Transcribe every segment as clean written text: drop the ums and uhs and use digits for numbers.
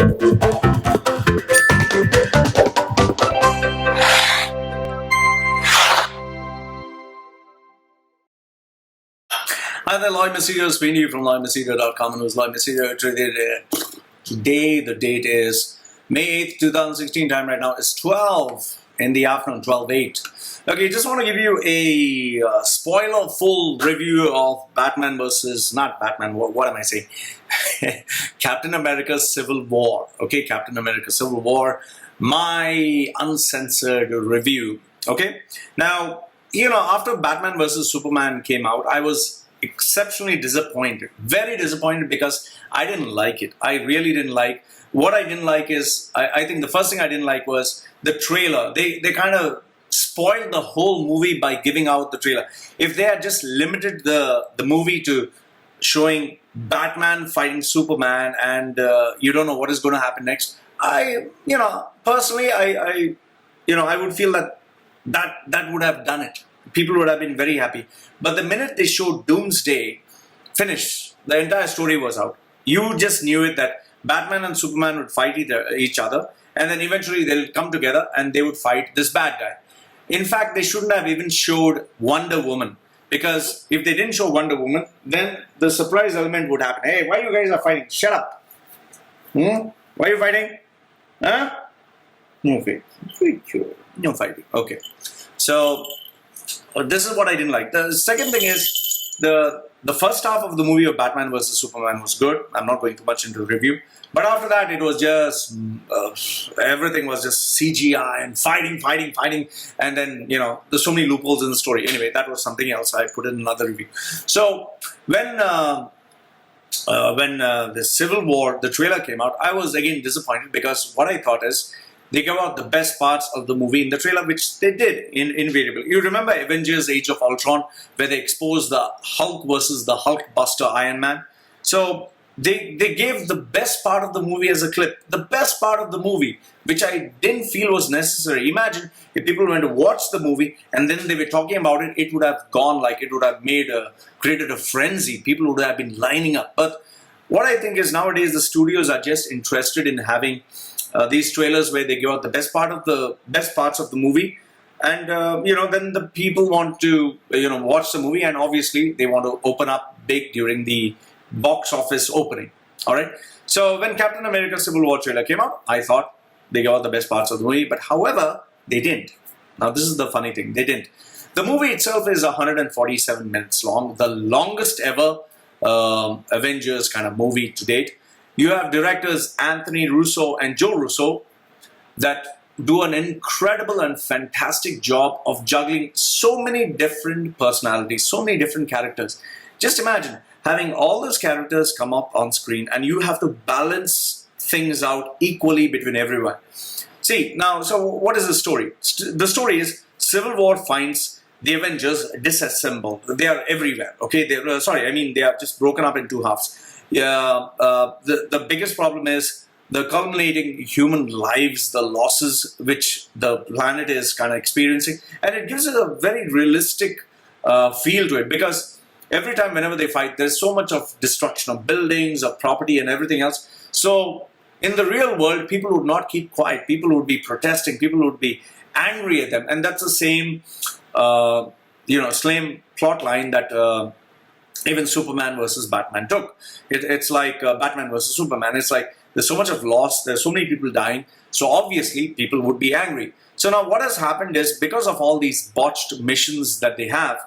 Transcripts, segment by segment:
Hi there, Loy Machedo speaking to you from loymachedo.com, and who's Loy Machedo. Today, the date is May 8th, 2016. Time right now is 12 in the afternoon, 12:08. Okay, just want to give you a spoiler full review of Batman versus, not Batman, what am I saying? Captain America Civil War. Okay, Captain America Civil War, my uncensored review. Okay, now, after Batman versus Superman came out, I was exceptionally disappointed, very disappointed, because I didn't like it. I really didn't like. What I didn't like is, I think the first thing I didn't like was the trailer. They kind of spoiled the whole movie by giving out the trailer. If they had just limited the movie to showing Batman fighting Superman and you don't know what is going to happen next, personally, I would feel that would have done it. People would have been very happy. But the minute they showed Doomsday, finished, the entire story was out. You just knew it, that Batman and Superman would fight each other, and then eventually they'll come together and they would fight this bad guy. In fact, they shouldn't have even showed Wonder Woman, because if they didn't show Wonder Woman, then the surprise element would happen. Hey, why you guys are fighting? Shut up. Why are you fighting? Huh? No fight. No fighting. Okay. So this is what I didn't like. The second thing is the first half of the movie of Batman vs Superman was good. I'm not going too much into the review, but after that it was just everything was just CGI and fighting, and then there's so many loopholes in the story. Anyway, that was something else. I put in another review. So when the Civil War, the trailer came out, I was again disappointed, because what I thought is, they gave out the best parts of the movie in the trailer, which they did invariably. You remember Avengers Age of Ultron, where they exposed the Hulk versus the Hulkbuster Iron Man? So they gave the best part of the movie as a clip. The best part of the movie, which I didn't feel was necessary. Imagine if people went to watch the movie and then they were talking about it, it would have gone like, it would have created a frenzy. People would have been lining up. But what I think is, nowadays the studios are just interested in having these trailers where they give out the best parts of the movie, and then the people want to watch the movie, and obviously they want to open up big during the box office opening. All right. So when Captain America Civil War trailer came out, I thought they gave out the best parts of the movie, but however, they didn't. Now this is the funny thing, they didn't. The movie itself is 147 minutes long, the longest ever Avengers kind of movie to date. You have directors Anthony Russo and Joe Russo that do an incredible and fantastic job of juggling so many different personalities, so many different characters. Just imagine having all those characters come up on screen, and you have to balance things out equally between everyone. See, now, so what is the story? The story is Civil War finds the Avengers disassembled. They are everywhere. Okay, they are just broken up in two halves. The biggest problem is the culminating human lives, the losses which the planet is kind of experiencing, and it gives it a very realistic feel to it, because every time whenever they fight, there's so much of destruction of buildings, of property, and everything else. So in the real world, people would not keep quiet. People would be protesting. People would be angry at them, and that's the same same plot line that even Superman versus Batman took. It's like Batman versus Superman. It's like there's so much of loss, there's so many people dying, so obviously people would be angry. So now what has happened is, because of all these botched missions that they have,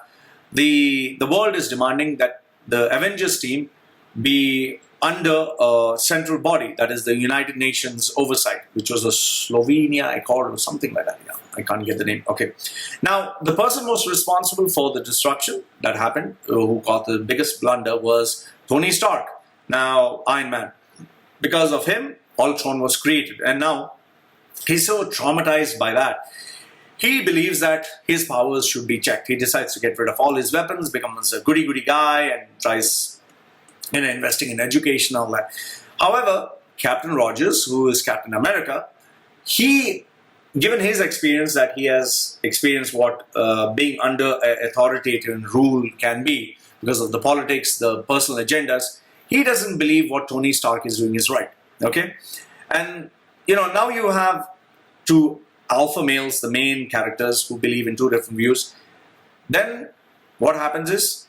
the world is demanding that the Avengers team be under a central body, that is the United Nations oversight, which was a Slovenia Accord or something like that. Yeah, I can't get the name. Okay. Now, the person most responsible for the destruction that happened, who got the biggest blunder, was Tony Stark. Now, Iron Man. Because of him, Ultron was created. And now, he's so traumatized by that. He believes that his powers should be checked. He decides to get rid of all his weapons, becomes a goody-goody guy, and tries investing in education and all that. However, Captain Rogers, who is Captain America, he, given his experience, that he has experienced what being under authoritarian rule can be, because of the politics, the personal agendas, he doesn't believe what Tony Stark is doing is right. Okay? And now you have two alpha males, the main characters, who believe in two different views. Then what happens is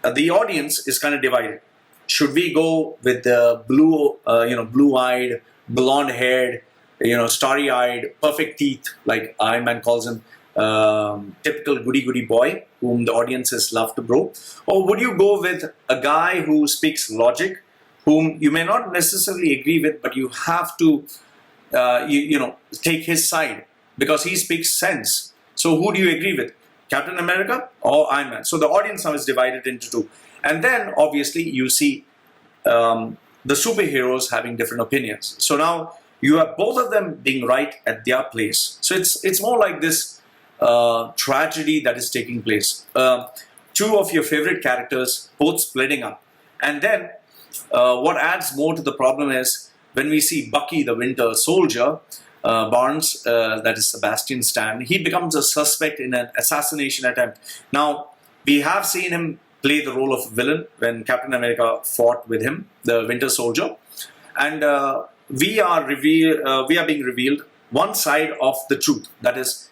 the audience is kind of divided. Should we go with the blue-eyed, blonde-haired, starry-eyed, perfect teeth, like Iron Man calls him, typical goody-goody boy, whom the audiences love to bro? Or would you go with a guy who speaks logic, whom you may not necessarily agree with, but you have to, take his side because he speaks sense? So who do you agree with? Captain America or Iron Man? So the audience now is divided into two. And then obviously you see the superheroes having different opinions. So now you have both of them being right at their place. So it's more like this tragedy that is taking place. Two of your favorite characters both splitting up. And then what adds more to the problem is when we see Bucky the Winter Soldier, Barnes, that is Sebastian Stan, he becomes a suspect in an assassination attempt. Now, we have seen him play the role of a villain when Captain America fought with him, the Winter Soldier. And we are being revealed one side of the truth. That is,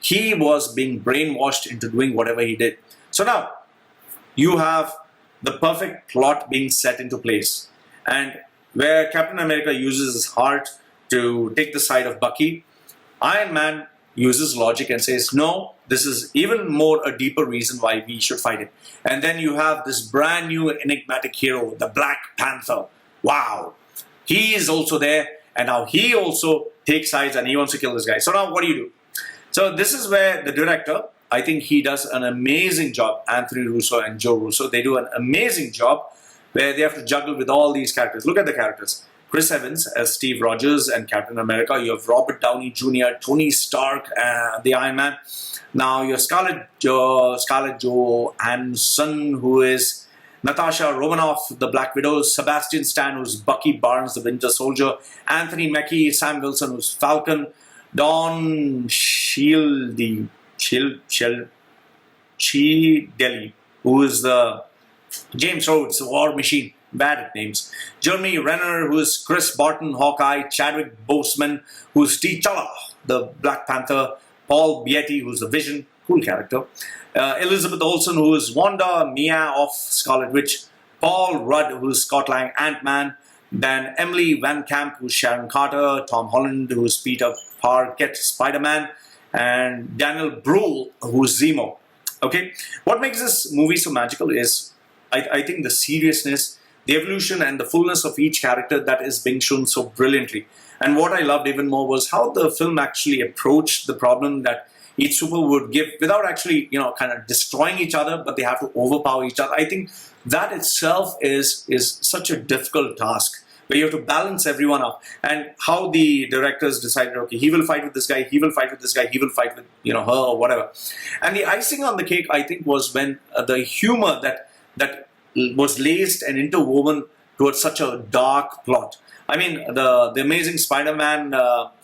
he was being brainwashed into doing whatever he did. So now, you have the perfect plot being set into place. And where Captain America uses his heart to take the side of Bucky, Iron Man uses logic and says, no, this is even more a deeper reason why we should fight him. And then you have this brand new enigmatic hero, the Black Panther. Wow. He is also there, and now he also takes sides and he wants to kill this guy. So now what do you do? So this is where the director, I think he does an amazing job. Anthony Russo and Joe Russo, they do an amazing job where they have to juggle with all these characters. Look at the characters. Chris Evans as Steve Rogers and Captain America. You have Robert Downey Jr., Tony Stark, the Iron Man. Now you have Scarlett Johansson, who is Natasha Romanoff, the Black Widow. Sebastian Stan, who's Bucky Barnes, the Winter Soldier. Anthony Mackie, Sam Wilson, who's Falcon. Don Cheadle, who is the James Rhodes, War Machine. Bad at names. Jeremy Renner, who is Chris Barton, Hawkeye. Chadwick Boseman, who is T'Challa, the Black Panther. Paul Beatty, who's the Vision, cool character. Elizabeth Olsen, who is Wanda Mia of Scarlet Witch. Paul Rudd, who is Scott Lang, Ant-Man. Then Emily Van Camp, who's Sharon Carter. Tom Holland, who's Peter Parker, Spider-Man. And Daniel Bruhl, who's Zemo. Okay, what makes this movie so magical is, I think, the seriousness, the evolution and the fullness of each character that is being shown so brilliantly. And what I loved even more was how the film actually approached the problem that each super would give without actually, kind of destroying each other, but they have to overpower each other. I think that itself is such a difficult task where you have to balance everyone up. And how the directors decided, okay, he will fight with this guy, he will fight with this guy, he will fight with, her or whatever. And the icing on the cake, I think, was when the humor that was laced and interwoven towards such a dark plot. I mean, the Amazing Spider-Man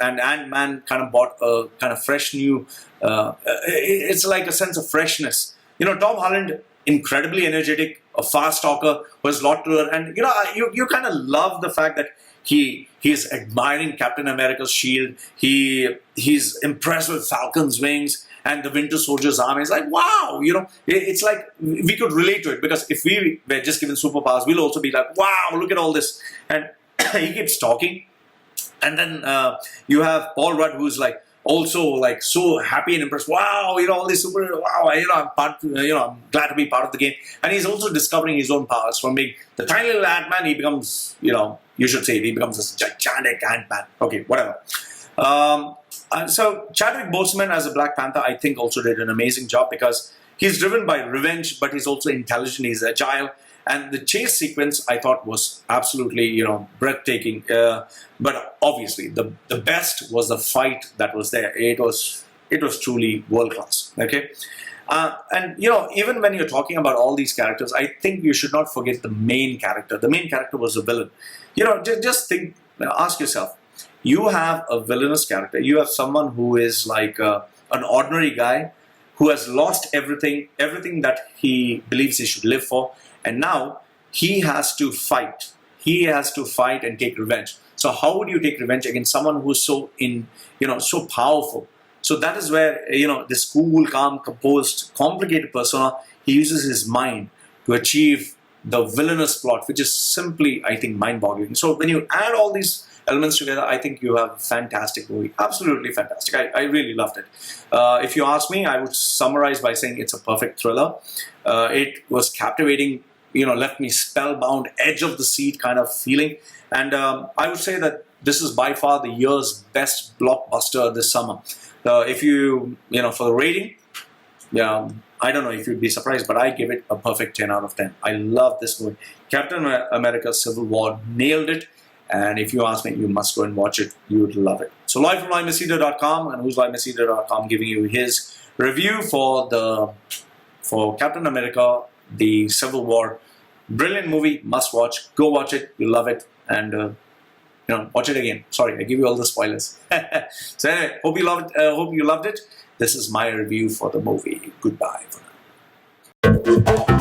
and Ant-Man kind of brought a kind of fresh new, it's like a sense of freshness. Tom Holland, incredibly energetic, a fast talker, who has a lot to learn. And, you kind of love the fact that he is admiring Captain America's shield. He's impressed with Falcon's wings and the Winter Soldier's arm. It's like, wow, it's like we could relate to it, because if we were just given superpowers, we'll also be like, wow, look at all this. And he keeps talking. And then you have Paul Rudd, who's like also like so happy and impressed. Wow, all these wow, I'm glad to be part of the game. And he's also discovering his own powers. From being the tiny little Ant-Man, he becomes, you should say, he becomes this gigantic Ant-Man. Okay, whatever. So Chadwick Boseman as a Black Panther, I think, also did an amazing job, because he's driven by revenge, but he's also intelligent, he's agile. And the chase sequence, I thought, was absolutely, breathtaking. But obviously, the best was the fight that was there. It was truly world class. Okay, and even when you're talking about all these characters, I think you should not forget the main character. The main character was a villain. Just think, ask yourself. You have a villainous character. You have someone who is like an ordinary guy who has lost everything that he believes he should live for. And now he has to fight. He has to fight and take revenge. So how would you take revenge against someone who's so so powerful? So that is where, this cool, calm, composed, complicated persona, he uses his mind to achieve the villainous plot, which is simply, I think, mind-boggling. So when you add all these elements together, I think you have a fantastic movie. Absolutely fantastic. I really loved it. If you ask me, I would summarize by saying it's a perfect thriller. It was captivating, left me spellbound, edge of the seat kind of feeling. And I would say that this is by far the year's best blockbuster this summer. If you, for the rating, I don't know if you'd be surprised, but I give it a perfect 10 out of 10. I love this movie. Captain America Civil War nailed it. And if you ask me, you must go and watch it. You would love it. So Loy from LoyMachedo.com, and who's LoyMachedo.com, giving you his review for Captain America, the Civil War. Brilliant movie, must watch. Go watch it. You'll love it. And watch it again. Sorry, I give you all the spoilers. So anyway, hope you loved it. This is my review for the movie. Goodbye for now.